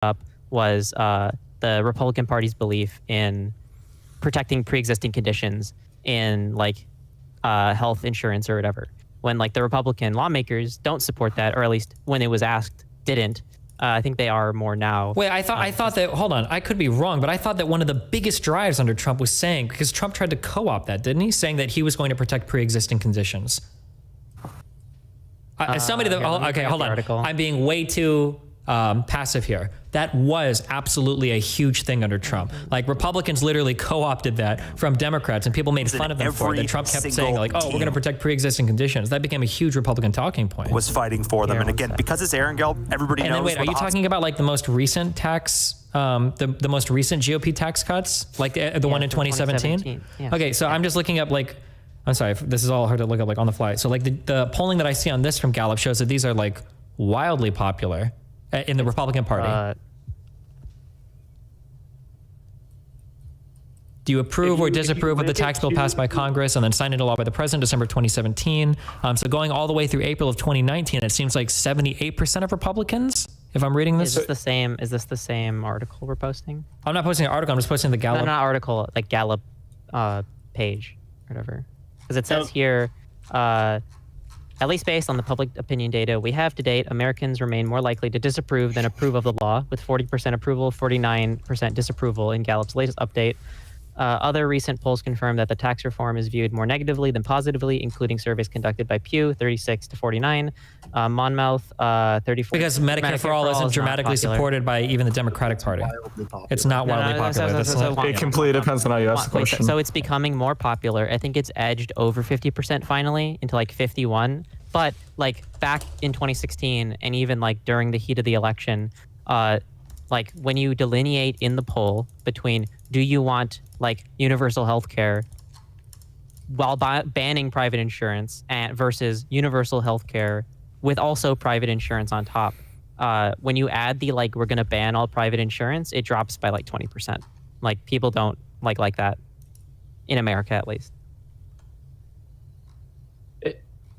up was the Republican Party's belief in protecting pre-existing conditions in like health insurance or whatever. When like the Republican lawmakers don't support that, or at least when it was asked, didn't. I think they are more now. Wait, I thought that, hold on, I could be wrong, but I thought that one of the biggest drives under Trump was saying, because Trump tried to co-opt that, didn't he? Saying that he was going to protect pre-existing conditions. Somebody that, okay, hold on. I'm being way too passive here. That was absolutely a huge thing under Trump. Like Republicans literally co-opted that from Democrats, and people made fun of them for it. And Trump kept saying like, "Oh, we're going to protect pre-existing conditions." That became a huge Republican talking point. Was fighting for them, and again, because it's Erangel, everybody knows. And then wait, are you talking about like the most recent tax, the most recent GOP tax cuts, like the one in 2017? Yeah. Okay, so I'm just looking up like. I'm sorry, this is all hard to look up like on the fly. So like the polling that I see on this from Gallup shows that these are like wildly popular in the Republican Party. Do you approve or disapprove of the tax bill passed by Congress and then signed into law by the president December 2017? So going all the way through April of 2019, it seems like 78% of Republicans, if I'm reading this. Is this the same article we're posting? I'm not posting an article, I'm just posting the Gallup. No, not article, like Gallup page, whatever. Because it says here, at least based on the public opinion data we have to date, Americans remain more likely to disapprove than approve of the law, with 40% approval, 49% disapproval in Gallup's latest update. Other recent polls confirm that the tax reform is viewed more negatively than positively, including surveys conducted by Pew, 36 to 49, Monmouth, 34. Because Medicare for All isn't dramatically supported by even the Democratic Party. It's not wildly popular. It completely depends on how you ask the question. So it's becoming more popular. I think it's edged over 50% finally into like 51. But like back in 2016 and even like during the heat of the election, like when you delineate in the poll between do you want like universal health care while banning private insurance versus universal health care with also private insurance on top, when you add the like we're going to ban all private insurance, it drops by like 20%. Like people don't like that in America, at least.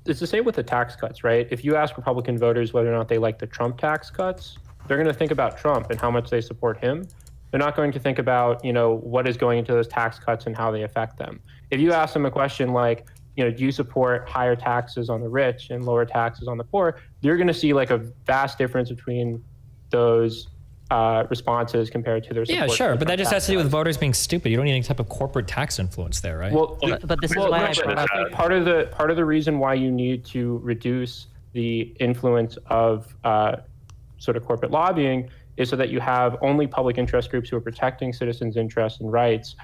It's the same with the tax cuts, right? If you ask Republican voters whether or not they like the Trump tax cuts, they're going to think about Trump and how much they support him. They're not going to think about, what is going into those tax cuts and how they affect them. If you ask them a question like, do you support higher taxes on the rich and lower taxes on the poor? You're going to see like a vast difference between those responses compared to their support. Yeah, sure, but that just has to do with voters being stupid. You don't need any type of corporate tax influence there, right? Well, but this is why I think part of the reason why you need to reduce the influence of sort of corporate lobbying is so that you have only public interest groups who are protecting citizens' interests and rights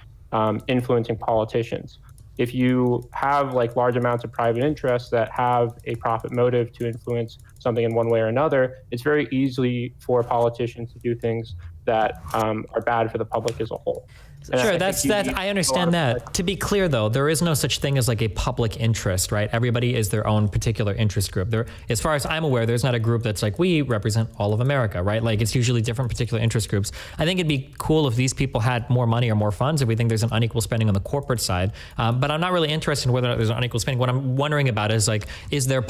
influencing politicians. If you have like large amounts of private interests that have a profit motive to influence something in one way or another, it's very easy for politicians to do things that are bad for the public as a whole. And sure, I understand that. To be clear, though, there is no such thing as like a public interest, right? Everybody is their own particular interest group. As far as I'm aware, there's not a group that's like, we represent all of America, right? Like it's usually different particular interest groups. I think it'd be cool if these people had more money or more funds, if we think there's an unequal spending on the corporate side. But I'm not really interested in whether or not there's an unequal spending. What I'm wondering about is like, is there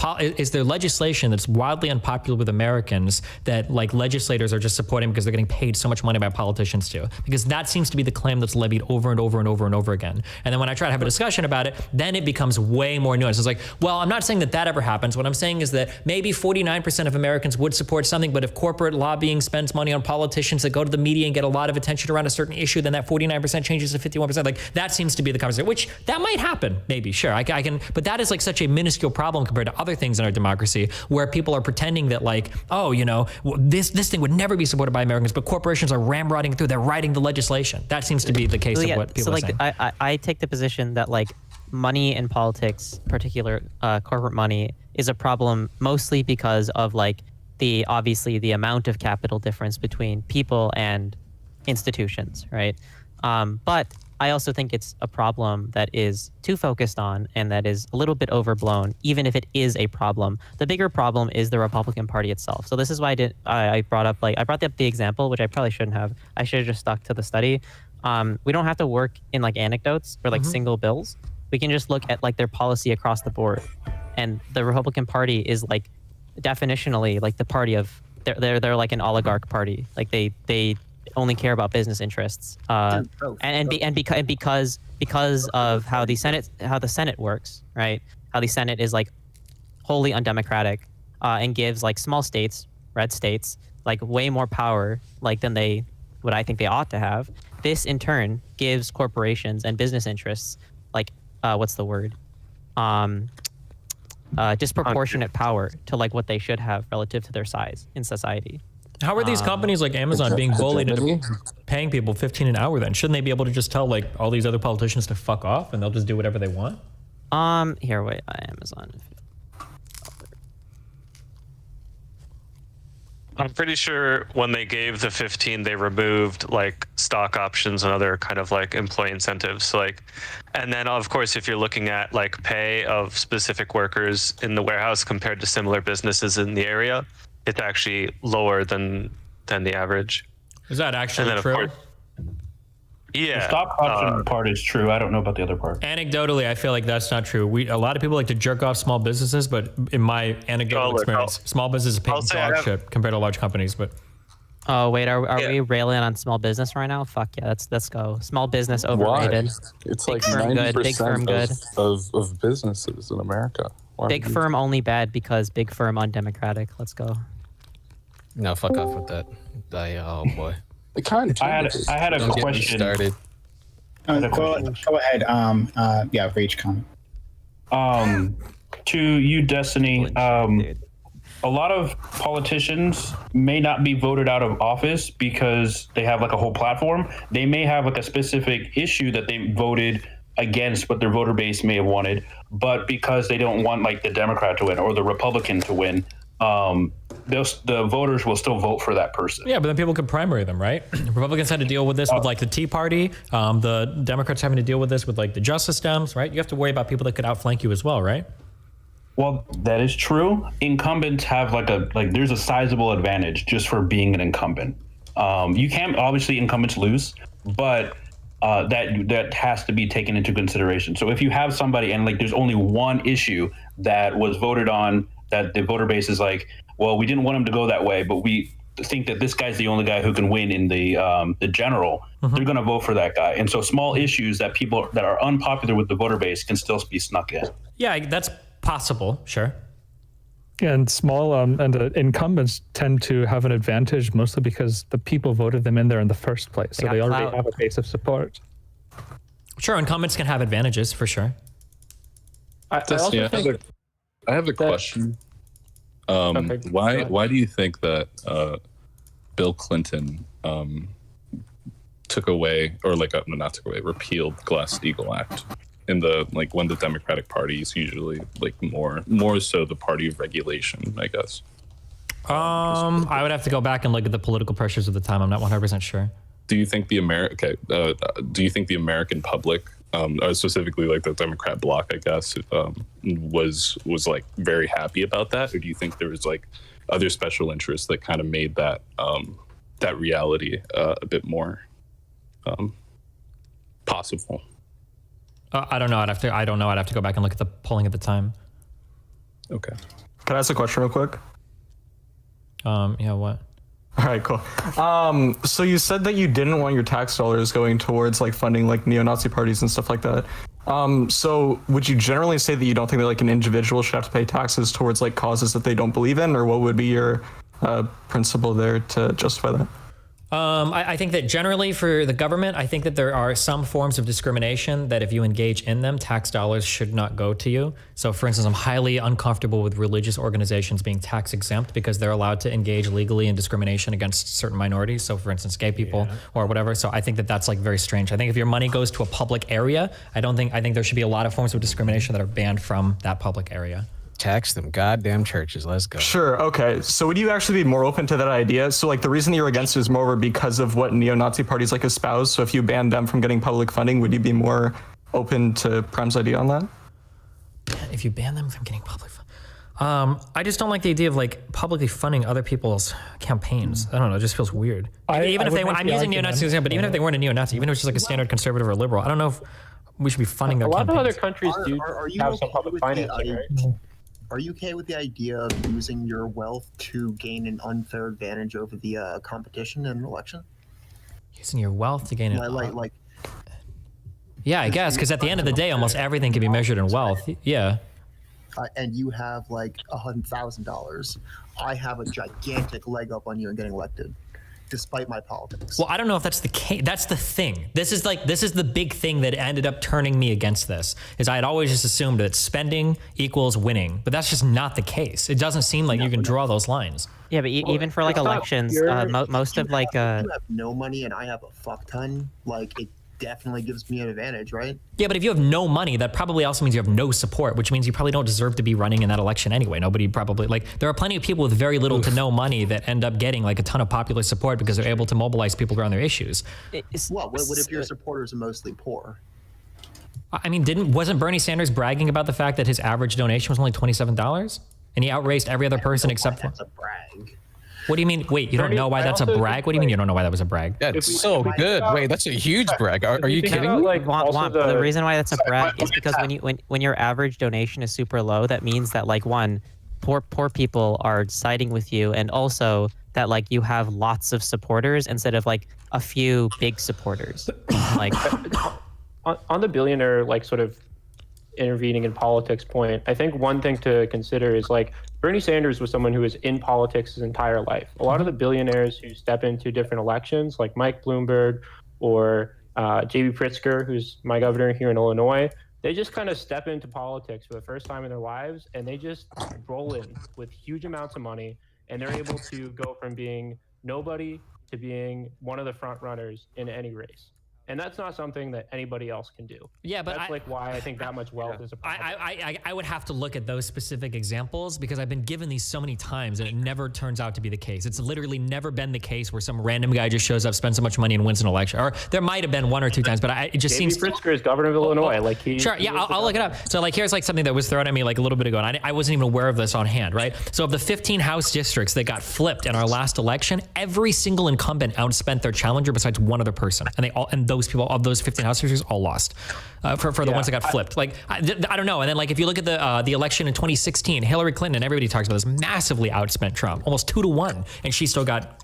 legislation that's wildly unpopular with Americans that like legislators are just supporting because they're getting paid so much money by politicians to? Because that seems to be the claim that's levied over and over and over and over again. And then when I try to have a discussion about it, then it becomes way more nuanced. It's like, well, I'm not saying that ever happens. What I'm saying is that maybe 49% of Americans would support something, but if corporate lobbying spends money on politicians that go to the media and get a lot of attention around a certain issue, then that 49% changes to 51%. Like that seems to be the conversation, which that might happen, maybe, sure. I can, but that is like such a minuscule problem compared to other things in our democracy where people are pretending that like, oh, this thing would never be supported by Americans, but corporations are ramrodding through, they're writing the legislation. That seems to be the case of what people are saying. I take the position that like money in politics, particular corporate money, is a problem mostly because of like obviously the amount of capital difference between people and institutions, right? But I also think it's a problem that is too focused on and that is a little bit overblown, even if it is a problem. The bigger problem is the Republican Party itself. So this is why I brought up the example, which I probably shouldn't have. I should have just stuck to the study. We don't have to work in like anecdotes or like single bills. We can just look at like their policy across the board. And the Republican Party is like definitionally like the party of they're like an oligarch party. Like they only care about business interests. Because of how the Senate works, right? How the Senate is like wholly undemocratic, and gives like small states, red states, like way more power like than what I think they ought to have. This in turn gives corporations and business interests like what's the word? Disproportionate power to like what they should have relative to their size in society. How are these companies like Amazon being bullied into paying people $15 an hour then? Shouldn't they be able to just tell like all these other politicians to fuck off and they'll just do whatever they want? Here, wait, Amazon. I'm pretty sure when they gave the 15, they removed like stock options and other kind of like employee incentives. Like, and then of course, if you're looking at like pay of specific workers in the warehouse compared to similar businesses in the area, it's actually lower than the average. Is that actually And then, true? of course, yeah. The stock option part is true. I don't know about the other part. Anecdotally, I feel like that's not true. A lot of people like to jerk off small businesses, but in my anecdotal experience, small businesses pay dog shit compared to large companies. But oh wait, are we railing on small business right now? Fuck yeah, let's go. Small business overrated. Why? It's Big like firm good, 90% big firm good. of businesses in America. Why Big would you- firm only bad because big firm undemocratic. Let's go. No, fuck off with that. Oh boy. It kind of I had a Don't get me question. started. Go ahead. Yeah, Rage comment. To you, Destiny. A lot of politicians may not be voted out of office because they have like a whole platform. They may have like a specific issue that they voted against what their voter base may have wanted, but because they don't want like the Democrat to win or the Republican to win, the voters will still vote for that person. yeah, but then people could primary them, right? Republicans had to deal with this with like the Tea Party. The Democrats having to deal with this with like the Justice Dems, right? You have to worry about people that could outflank you as well, right? Well, that is true. Incumbents have there's a sizable advantage just for being an incumbent. You can obviously incumbents lose, but that has to be taken into consideration. So if you have somebody and like there's only one issue that was voted on that the voter base is like, well, we didn't want him to go that way, but we think that this guy's the only guy who can win in the general, they're going to vote for that guy. And so small issues that people that are unpopular with the voter base can still be snuck in. Yeah, that's possible. Sure. And small and incumbents tend to have an advantage mostly because the people voted them in there in the first place. So they already have a base of support. Sure, incumbents can have advantages for sure. I also think I have a question. Okay, Why do you think that Bill Clinton took away, or not took away, repealed Glass-Steagall Act in the when the Democratic Party is usually more so the party of regulation, I guess. I would have to go back and look at the political pressures of the time. I'm not 100% sure. Do you think the American public, specifically like the Democrat bloc, I guess, was like very happy about that, or do you think there was like other special interests that kind of made that that reality a bit more possible? I don't know. I don't know. I'd have to go back and look at the polling at the time. Okay. Can I ask a question real quick? Yeah. What? All right, cool. So you said that you didn't want your tax dollars going towards like funding like neo-Nazi parties and stuff like that. So would you generally say that you don't think that like an individual should have to pay taxes towards like causes that they don't believe in, or what would be your principle there to justify that? I think that generally for the government, I think that there are some forms of discrimination that if you engage in them, tax dollars should not go to you. So for instance, I'm highly uncomfortable with religious organizations being tax exempt because they're allowed to engage legally in discrimination against certain minorities. So for instance, gay people or whatever. So I think that that's like very strange. I think if your money goes to a public area, I think there should be a lot of forms of discrimination that are banned from that public area. Tax them goddamn churches. Let's go. Sure. Okay. So would you actually be more open to that idea? So like the reason you're against it is moreover because of what neo-Nazi parties like espouse. So if you banned them from getting public funding, would you be more open to Prem's idea on that? If you ban them from getting public funding. I just don't like the idea of like publicly funding other people's campaigns. I don't know. It just feels weird. I'm using neo-Nazi as an example, but even if they weren't a neo-Nazi, even if it's just like a standard conservative or liberal, I don't know if we should be funding their campaigns. A lot of other countries do have some public financing, right? are you okay with the idea of using your wealth to gain an unfair advantage over the competition in an election? Using your wealth to gain it. Like. Yeah, I guess, because at the end of the day, almost everything can be measured in wealth. Yeah. And you have like $100,000. I have a gigantic leg up on you in getting elected, despite my politics. Well, I don't know if that's the case. That's the thing. This is the big thing that ended up turning me against this. Is I had always just assumed that spending equals winning, but that's just not the case. It doesn't seem like you can draw those lines. Yeah, but even for like elections, most of like you have no money and I have a fuck ton. Like it definitely gives me an advantage, right? Yeah, but if you have no money, that probably also means you have no support, which means you probably don't deserve to be running in that election anyway. Nobody probably, like, there are plenty of people with very little to no money that end up getting like a ton of popular support because they're able to mobilize people around their issues. What if your supporters are mostly poor? I mean, wasn't Bernie Sanders bragging about the fact that his average donation was only $27? And he outraised every other person except for... That's a brag. What do you mean? Wait, you don't know why that's a brag? What do you mean you don't know why that was a brag? That's so good. Wait, that's a huge brag. Are you kidding me? Like, the reason why that's a brag is because when your average donation is super low, that means that like poor people are siding with you, and also that like you have lots of supporters instead of like a few big supporters. Like on the billionaire like sort of intervening in politics point, I think one thing to consider is like Bernie Sanders was someone who was in politics his entire life. A lot of the billionaires who step into different elections, like Mike Bloomberg or J.B. Pritzker, who's my governor here in Illinois, they just kind of step into politics for the first time in their lives, and they just roll in with huge amounts of money, and they're able to go from being nobody to being one of the front runners in any race. And that's not something that anybody else can do. Yeah, but that's like why I think that much wealth is a problem. I would have to look at those specific examples because I've been given these so many times and it never turns out to be the case. It's literally never been the case where some random guy just shows up, spends so much money and wins an election. Or there might have been one or two times, but it just seems... J.B. Pritzker is governor of Illinois. Like Sure, yeah, I'll look it up. So like here's like something that was thrown at me like a little bit ago, and I wasn't even aware of this on hand, right? So of the 15 House districts that got flipped in our last election, every single incumbent outspent their challenger besides one other person, and those people of those 15 House districts all lost for the ones that got flipped. Like I don't know. And then like if you look at the election in 2016, Hillary Clinton, and everybody talks about this, massively outspent Trump, almost 2-1, and she still got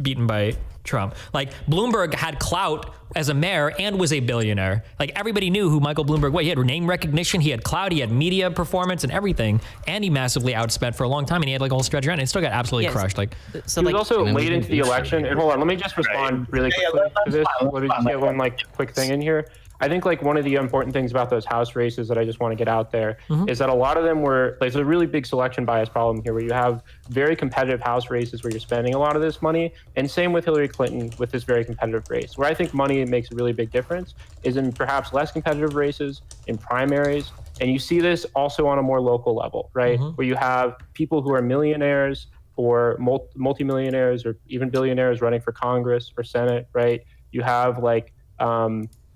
beaten by Trump. Like Bloomberg had clout as a mayor and was a billionaire. Like everybody knew who Michael Bloomberg was. He had name recognition, he had clout, he had media performance and everything, and he massively outspent for a long time, and he had like a whole strategy around it and still got absolutely crushed. Like so he was also late into the election. And hold on, let me just respond really quickly to this. Let me just get one like quick thing in here. I think like one of the important things about those House races that I just want to get out there is that a lot of them were like, there's a really big selection bias problem here where you have very competitive House races where you're spending a lot of this money, and same with Hillary Clinton with this very competitive race. Where I think money makes a really big difference is in perhaps less competitive races, in primaries, and you see this also on a more local level, right? Where you have people who are millionaires or multimillionaires or even billionaires running for Congress or Senate, right? You have like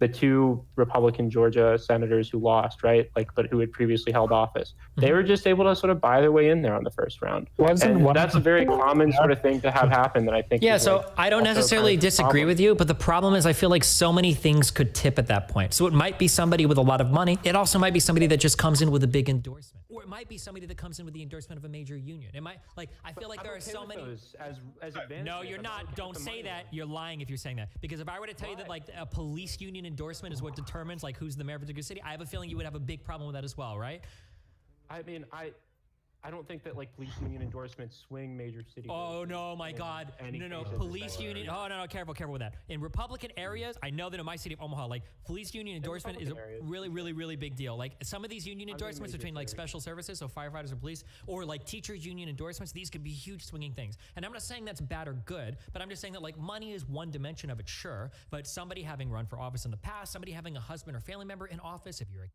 the two Republican Georgia senators who lost, right? Like, but who had previously held office. They were just able to sort of buy their way in there on the first round. And that's a very common sort of thing to have happen that I think. Yeah, so I don't necessarily disagree with you, but the problem is I feel like so many things could tip at that point. So it might be somebody with a lot of money. It also might be somebody that just comes in with a big endorsement. Or it might be somebody that comes in with the endorsement of a major union. It might, like, I feel like there are so many. No, you're not. Don't say that. You're lying if you're saying that. Because if I were to tell you that like a police union endorsement is what determines like who's the mayor of a particular city, I have a feeling you would have a big problem with that as well, right? I mean, I don't think that like police union endorsements swing major cities. Oh no, my God! No, police union. Oh no, careful with that. In Republican areas, I know that in my city of Omaha, like police union endorsement is a really big deal. Like some of these union endorsements between like special services, so firefighters or police, or like teachers union endorsements, these could be huge swinging things. And I'm not saying that's bad or good, but I'm just saying that like money is one dimension of it, sure. But somebody having run for office in the past, somebody having a husband or family member in office, if you're a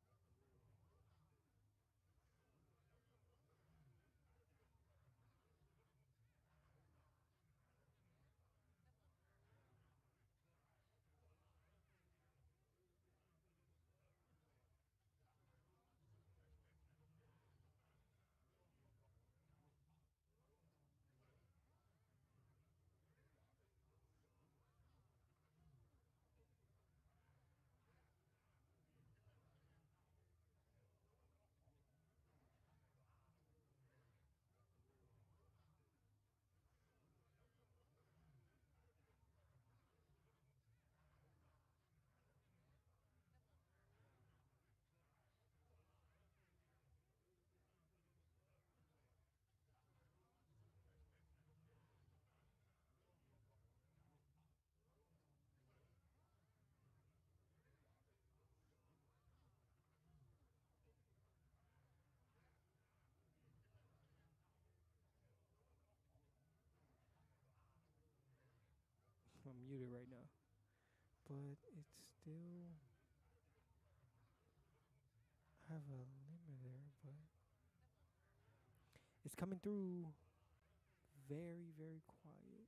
I'm muted right now, but it's still. I have a limit there, but it's coming through very, very quiet.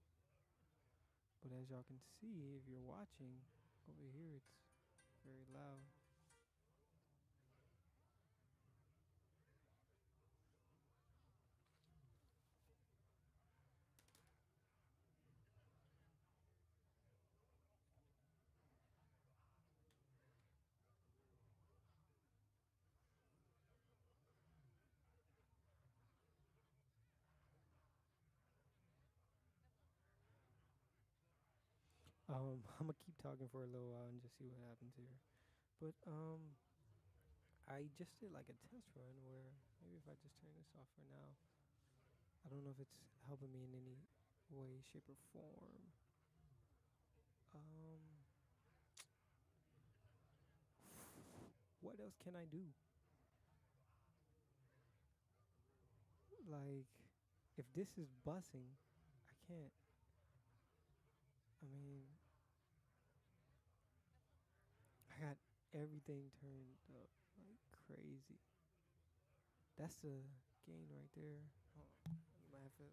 But as y'all can see, if you're watching over here, it's very loud. I'm gonna keep talking for a little while and just see what happens here. But I just did like a test run where maybe if I just turn this off for now, I don't know if it's helping me in any way, shape, or form. Um, what else can I do? Like, if this is bussing, I can't. I mean, I got everything turned up like crazy. That's the gain right there. Hold on. You might have to.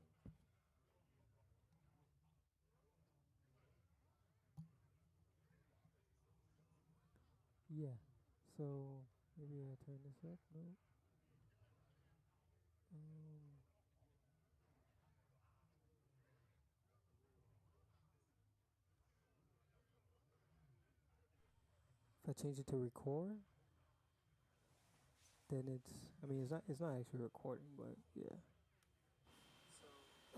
Yeah. So maybe I turn this up. No. Um, if I change it to record, then it's. I mean, it's not actually recording, but yeah.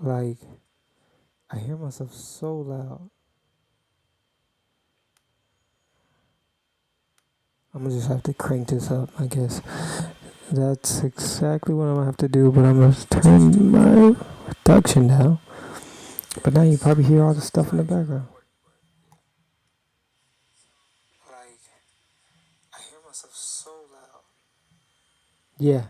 Like, I hear myself so loud. I'm gonna just have to crank this up, I guess. That's exactly what I'm gonna have to do, but I'm gonna turn my reduction down. But now you probably hear all the stuff in the background. Like, I hear myself so loud. Yeah.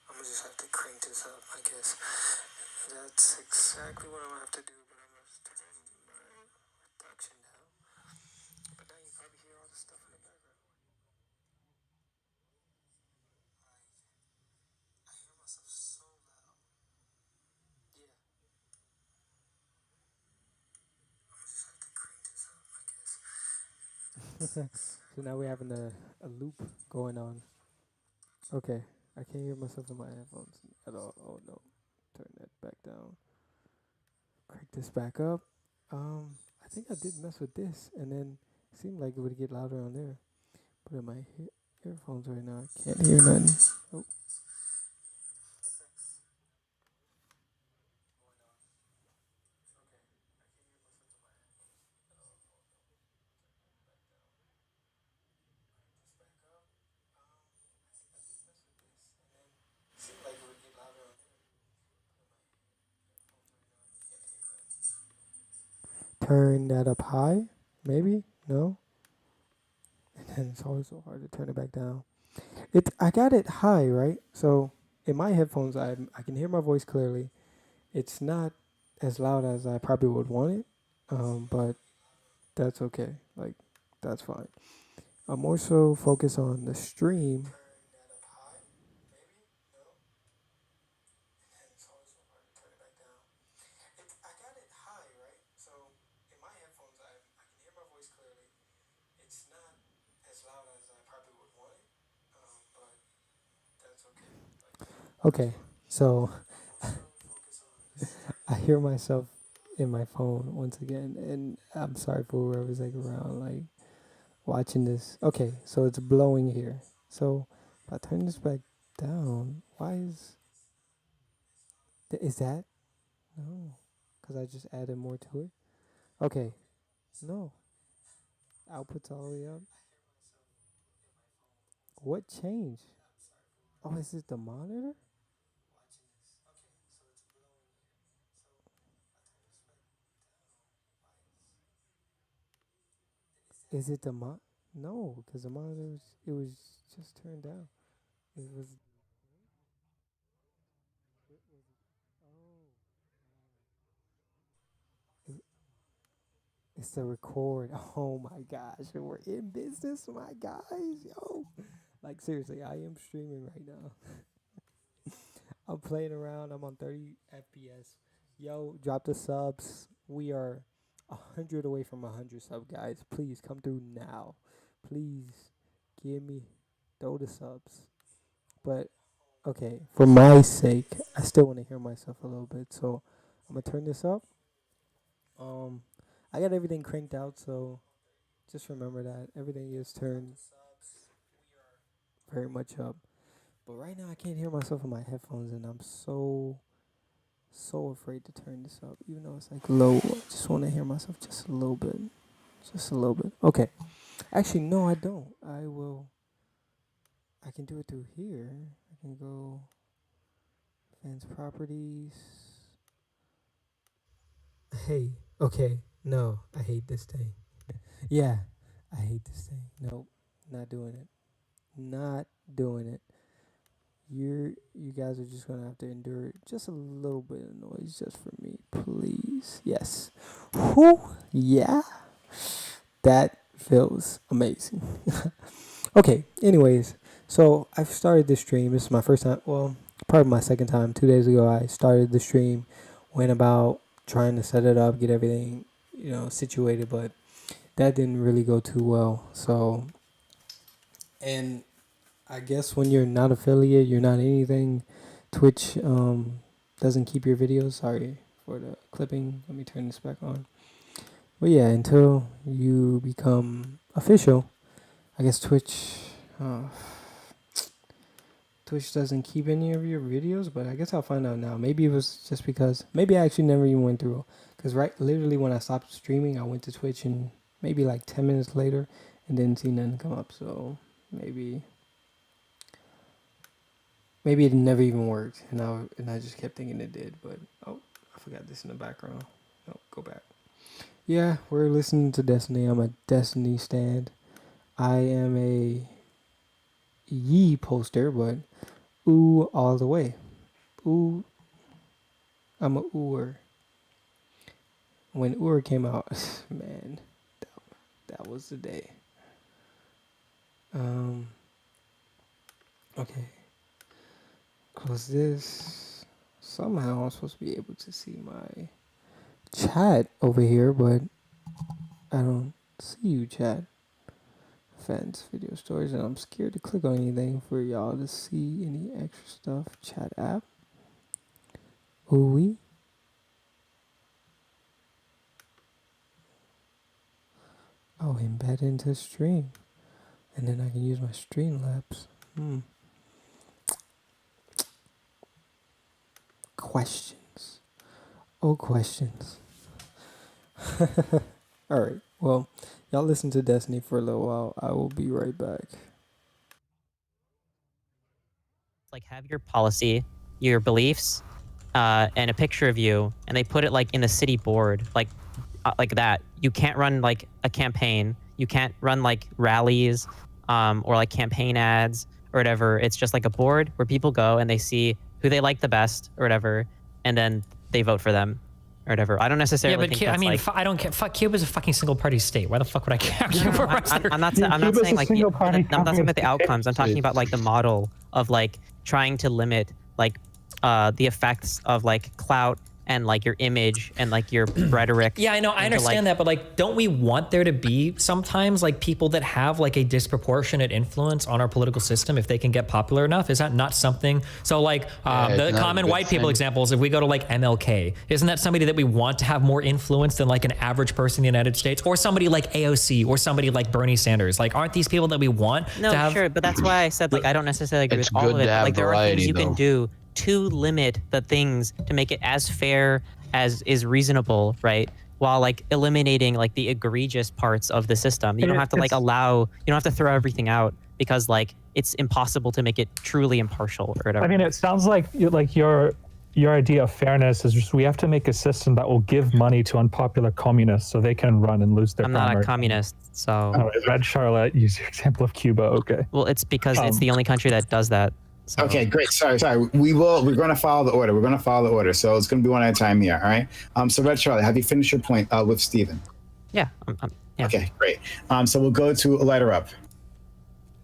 I'm gonna just have to crank this up, I guess. That's exactly what I'm gonna have to do, but I'm gonna turn my reduction down. But now you probably hear all the stuff in the background. Like, I hear myself so loud. Yeah. I'm gonna just have to crank this up, I guess. So now we're having a loop going on. Okay, I can't hear myself in my headphones at all. Oh no, turn that back down. Crank this back up. I think I did mess with this, and then it seemed like it would get louder on there. But in my earphones right now, I can't hear nothing. Oh. Turn that up high, maybe? No? And then it's always so hard to turn it back down. I got it high, right? So in my headphones, I can hear my voice clearly. It's not as loud as I probably would want it, but that's okay. Like, that's fine. I'm more so focused on the stream. I got it high, right? So in my headphones, I can hear my voice clearly. It's not as loud as I probably would want it, but that's okay. Okay, so I hear myself in my phone once again, and I'm sorry for whoever's like around, like watching this. Okay, so it's blowing here. So if I turn this back down, why is that? No, because I just added more to it. Okay, no, output's all the way up. What changed? Oh, is it the monitor? Is it the No, because the monitor it was just turned down. It was. Oh. It's the record. Oh my gosh, we're in business, my guys. Yo, like seriously, I am streaming right now. I'm playing around. I'm on 30 FPS. Yo, drop the subs. We are 100 away from 100 sub, guys. Please come through now. Please give me, throw the subs. But okay, for my sake, I still want to hear myself a little bit, so I'm gonna turn this up. I got everything cranked out, so just remember that everything is turned very much up. But right now, I can't hear myself in my headphones, and I'm so afraid to turn this up, even though it's like low. I just want to hear myself just a little bit, just a little bit. Okay, actually, no, I don't. I can do it through here. I can go fans properties. Hey, okay, no, I hate this thing. Yeah, I hate this thing. Nope, not doing it. Not doing it. You guys are just gonna have to endure just a little bit of noise just for me, please. Yes. Whew. Yeah. That feels amazing. Okay. Anyways, so I've started this stream. This is my first time. Well, probably my second time. 2 days ago, I started the stream. Went about trying to set it up, get everything situated, but that didn't really go too well. So, and I guess when you're not affiliate, you're not anything. Twitch doesn't keep your videos. Sorry for the clipping. Let me turn this back on. But yeah, until you become official, I guess Twitch doesn't keep any of your videos. But I guess I'll find out now. Maybe it was just because maybe I actually never even went through. Because literally when I stopped streaming, I went to Twitch and maybe like 10 minutes later and didn't see nothing come up. So maybe it never even worked, and I just kept thinking it did. But I forgot this in the background. No, go back. Yeah, we're listening to Destiny. I'm a Destiny stan. I am a Yee poster, but ooh all the way. Ooh, I'm a ooer. When Ooer came out, man, that was the day. Okay. Close this. Somehow I'm supposed to be able to see my chat over here, but I don't see you, chat. Fans, video stories, and I'm scared to click on anything for y'all to see any extra stuff. Chat app. Ooh-wee. Oh, embed into stream. And then I can use my Streamlabs. Questions. Oh, questions. Alright, well, y'all listen to Destiny for a little while. I will be right back. Like, have your policy, your beliefs, and a picture of you, and they put it like in the city board, like that. You can't run like a campaign. You can't run like rallies, or like campaign ads or whatever. It's just like a board where people go and they see who they like the best or whatever, and then they vote for them or whatever. I don't necessarily think that's like... I don't care. Fuck, Cuba's a fucking single party state. Why the fuck would I care? I'm not saying like... I'm not talking about the outcomes. I'm talking about like the model of like trying to limit like the effects of like clout and like your image and like your rhetoric. Yeah, I know, I understand that, but like, don't we want there to be sometimes like people that have like a disproportionate influence on our political system if they can get popular enough? Is that not something? So like the common white people examples, if we go to like MLK, isn't that somebody that we want to have more influence than like an average person in the United States, or somebody like AOC, or somebody like Bernie Sanders? Like, aren't these people that we want to have? Sure, but that's why I said like I don't necessarily agree with all of it. But, like there are things you can do to limit the things to make it as fair as is reasonable, right? While like eliminating like the egregious parts of the system. You don't have to like you don't have to throw everything out because like it's impossible to make it truly impartial or whatever. I mean, it sounds like your idea of fairness is just we have to make a system that will give money to unpopular communists so they can run and lose their I'm power. not a communist, so... Oh, Red Charlotte, use your example of Cuba, okay. Well, it's because it's the only country that does that. So. Okay, great. Sorry. We're going to follow the order. So it's going to be one at a time here. All right. So Red Charlie, have you finished your point with Steven? Yeah. Yeah. Okay, great. So we'll go to Lighter Up.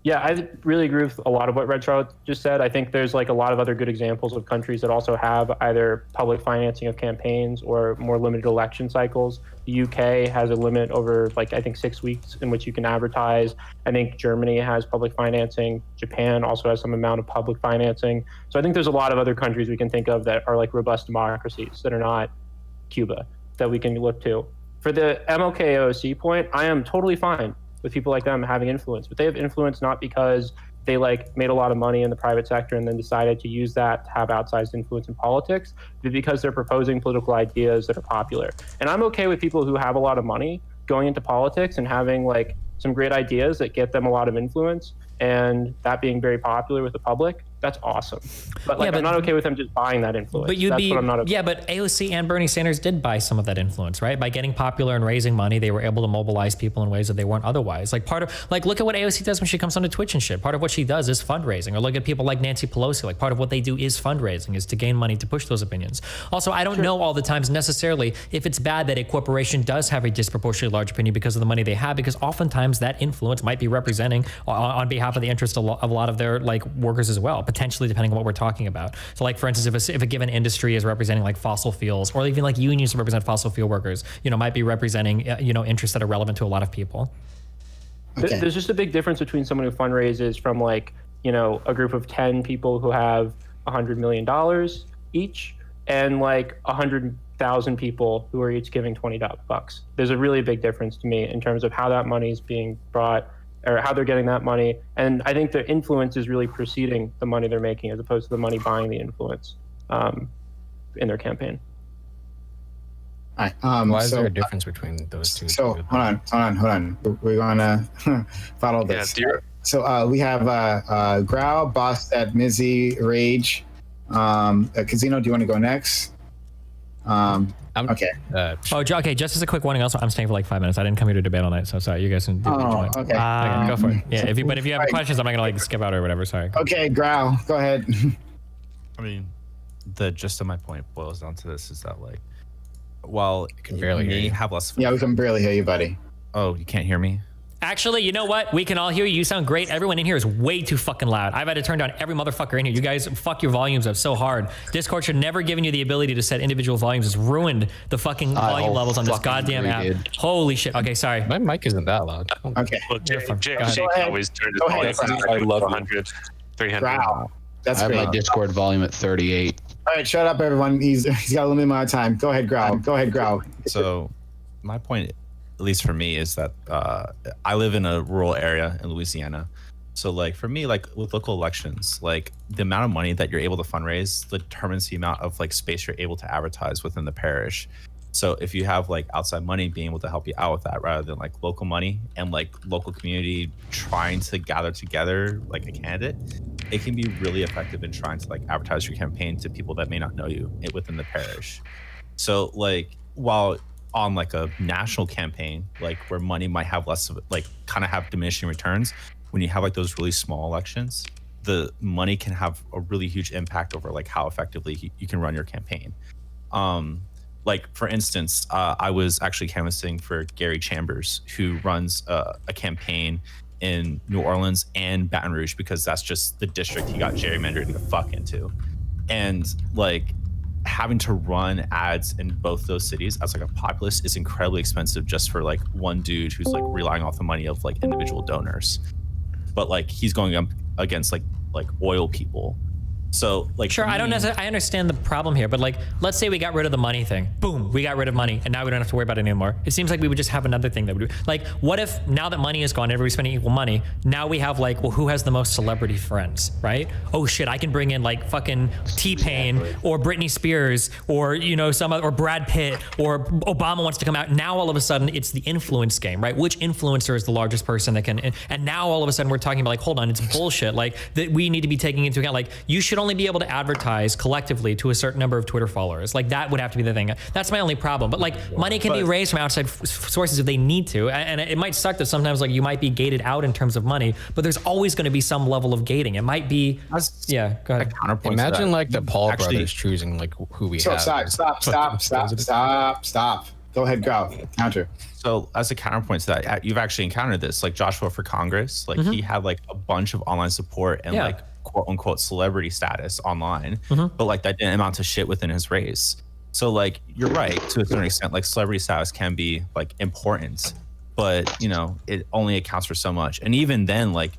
Yeah, I really agree with a lot of what Red Charlotte just said. I think there's like a lot of other good examples of countries that also have either public financing of campaigns or more limited election cycles. The UK has a limit over like, I think 6 weeks in which you can advertise. I think Germany has public financing. Japan also has some amount of public financing. So I think there's a lot of other countries we can think of that are like robust democracies that are not Cuba that we can look to. For the MLK AOC point, I am totally fine with people like them having influence, but they have influence not because they like made a lot of money in the private sector and then decided to use that to have outsized influence in politics, but because they're proposing political ideas that are popular. And I'm okay with people who have a lot of money going into politics and having like some great ideas that get them a lot of influence and that being very popular with the public. That's awesome. But like, I'm not okay with them just buying that influence. But you'd That's be, what I'm not okay yeah, but AOC and Bernie Sanders did buy some of that influence, right? By getting popular and raising money, they were able to mobilize people in ways that they weren't otherwise. Like part of, like, look at what AOC does when she comes onto Twitch and shit. Part of what she does is fundraising. Or look at people like Nancy Pelosi. Like part of what they do is fundraising, is to gain money to push those opinions. Also, I don't know all the times necessarily if it's bad that a corporation does have a disproportionately large opinion because of the money they have, because oftentimes that influence might be representing on behalf of the interest of a lot of their like workers as well, potentially depending on what we're talking about. So like, for instance, if a given industry is representing like fossil fuels, or even like unions represent fossil fuel workers, might be representing, interests that are relevant to a lot of people. Okay. There's just a big difference between someone who fundraises from like, a group of 10 people who have $100 million each and like 100,000 people who are each giving $20. There's a really big difference to me in terms of how that money is being brought or how they're getting that money. And I think the influence is really preceding the money they're making as opposed to the money buying the influence in their campaign. All right, why is there a difference between those two? So hold on. We're gonna follow this. Yeah, so we have Growl, Bostet, Mizzy, Rage. Casino, do you want to go next? Okay. Okay. Just as a quick warning, also, I'm staying for like 5 minutes. I didn't come here to debate all night, so sorry. You guys can do what you okay. Go for it. Yeah. If you have questions, I'm not gonna like skip out or whatever. Sorry. Okay, Growl, go ahead. I mean, the gist of my point boils down to this: is that like, while can barely hear you. Have less. Yeah, we can barely hear you, buddy. Oh, you can't hear me? Actually, you know what? We can all hear you. You sound great. Everyone in here is way too fucking loud. I've had to turn down every motherfucker in here. You guys fuck your volumes up so hard. Discord should never given you the ability to set individual volumes. It's ruined the fucking volume levels on this goddamn app. Holy shit. Okay, sorry. My mic isn't that loud. Okay. Well, Jake always turns his volume I love 100, 300. Growl. That's I have great. my Discord volume at 38. All right, shut up, everyone. He's got a limited amount of time. Go ahead, Growl. So, my point, at least for me, is that I live in a rural area in Louisiana. So like for me, like with local elections, like the amount of money that you're able to fundraise determines the amount of like space you're able to advertise within the parish. So if you have like outside money being able to help you out with that rather than like local money and like local community trying to gather together like a candidate, it can be really effective in trying to like advertise your campaign to people that may not know you within the parish. So like while on like a national campaign, like where money might have less of like kind of have diminishing returns, when you have like those really small elections, the money can have a really huge impact over like how effectively you can run your campaign. Like for instance, I was actually canvassing for Gary Chambers, who runs a campaign in New Orleans and Baton Rouge, because that's just the district he got gerrymandered the fuck into. And like having to run ads in both those cities as like a populist is incredibly expensive just for like one dude who's like relying off the money of like individual donors. But like he's going up against like oil people. So like sure, I understand the problem here, but like let's say we got rid of the money thing. Boom, we got rid of money and now we don't have to worry about it anymore. It seems like we would just have another thing that would do. Like what if now that money is gone, everybody's spending equal money, now we have like, well, who has the most celebrity friends, right? Oh shit, I can bring in like fucking T-Pain or Britney Spears or some other, or Brad Pitt, or Obama wants to come out. Now all of a sudden it's the influence game, right? Which influencer is the largest person that can, and now all of a sudden we're talking about like, hold on, it's bullshit. Like that we need to be taking into account, like you should only be able to advertise collectively to a certain number of Twitter followers. Like that would have to be the thing. That's my only problem. But like money can be raised from outside sources if they need to. And it might suck that sometimes like you might be gated out in terms of money, but there's always going to be some level of gating. It might be, yeah, go ahead. Imagine like the Paul brothers choosing like who we have. Stop. Go ahead, Grau. Counter. So as a counterpoint to that, you've actually encountered this, like Joshua for Congress. Like he had like a bunch of online support and like quote unquote celebrity status online, but like that didn't amount to shit within his race. So like you're right to a certain extent. Like celebrity status can be like important, but you know it only accounts for so much. And even then, like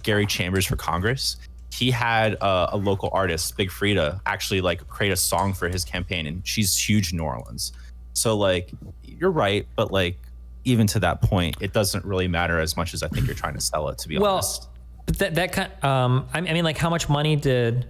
Gary Chambers for Congress, he had a local artist, Big Frida, actually like create a song for his campaign, and she's huge in New Orleans. So like you're right, but like even to that point, it doesn't really matter as much as I think you're trying to sell it, to be honest. But that kind I mean, like how much money did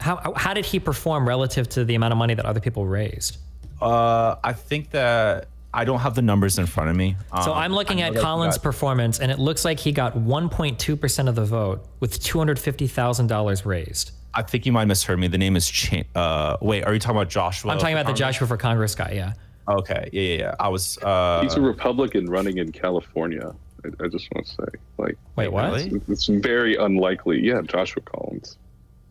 how did he perform relative to the amount of money that other people raised? I think that I don't have the numbers in front of me. So I'm looking at Colin's performance, and it looks like he got 1.2% of the vote with $250,000 raised. I think you might have misheard me. The name is wait, are you talking about Joshua? I'm talking about the Joshua for Congress guy, yeah. Okay, yeah. I was. He's a Republican running in California. I just want to say, like, wait, what? It's very unlikely. Yeah, Joshua Collins.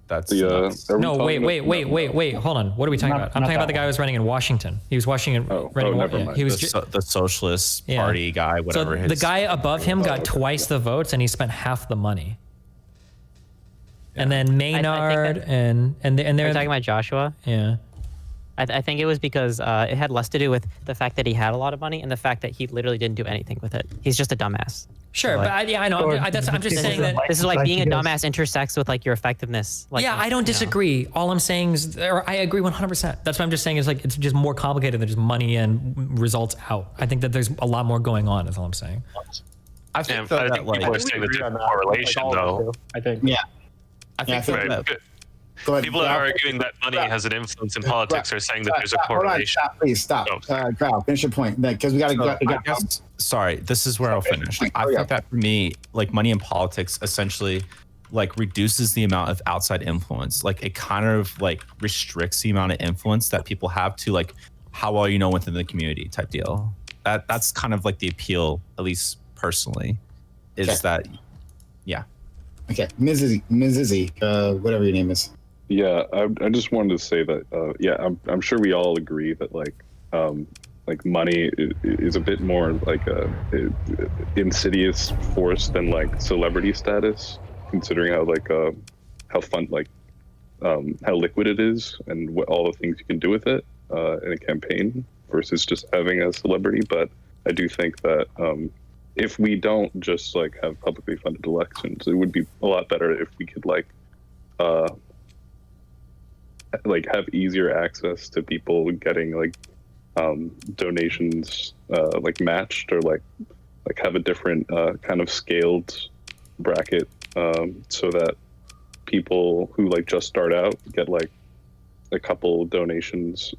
That's the. No, wait. Hold on. What are we talking about? I'm talking about the guy who was running in Washington. He was running. Never mind. He was the Socialist Party guy, whatever. So the guy above him got twice the votes, and he spent half the money. Yeah. And then Maynard and they're talking about Joshua. Yeah. I think it was because it had less to do with the fact that he had a lot of money and the fact that he literally didn't do anything with it. He's just a dumbass. Sure, so, but I know. I'm just saying that this is like being a dumbass intersects with like your effectiveness. Like, yeah, I don't disagree. All I'm saying is, or I agree 100%. That's what I'm just saying is like it's just more complicated than just money and results out. I think that there's a lot more going on. Is all I'm saying. I think people are saying that there's a correlation, though. I think. Yeah. I think people that are arguing that money has an influence in politics are saying that there's a correlation. Hold on, please stop. Grau, finish your point, because we got to. Sorry, this is where I'll finish. I think that for me, like money in politics, essentially, like reduces the amount of outside influence. Like it kind of like restricts the amount of influence that people have to like how well you know within the community type deal. That's kind of like the appeal, at least personally, is that, yeah. Okay, Ms. Izzy, whatever your name is. Yeah, I just wanted to say that, yeah, I'm sure we all agree that like money is a bit more like a insidious force than like celebrity status, considering how like how fun like how liquid it is and what all the things you can do with it in a campaign versus just having a celebrity. But I do think that if we don't just like have publicly funded elections, it would be a lot better if we could like have easier access to people getting like donations like matched, or like have a different kind of scaled bracket, so that people who like just start out get like a couple donations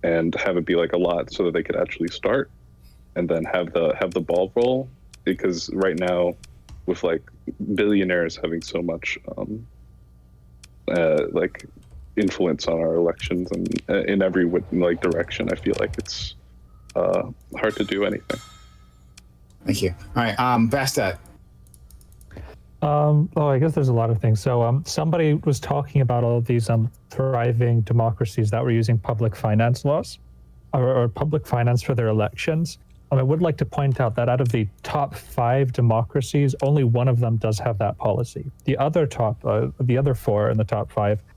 and have it be like a lot, so that they could actually start and then have the ball roll. Because right now, with like billionaires having so much like influence on our elections and in every like direction, I feel like it's hard to do anything. Thank you. All right, Bastet. I guess there's a lot of things. So somebody was talking about all of these thriving democracies that were using public finance laws or public finance for their elections. I would like to point out that out of the top 5 democracies, only one of them does have that policy. The other 4 in the top 5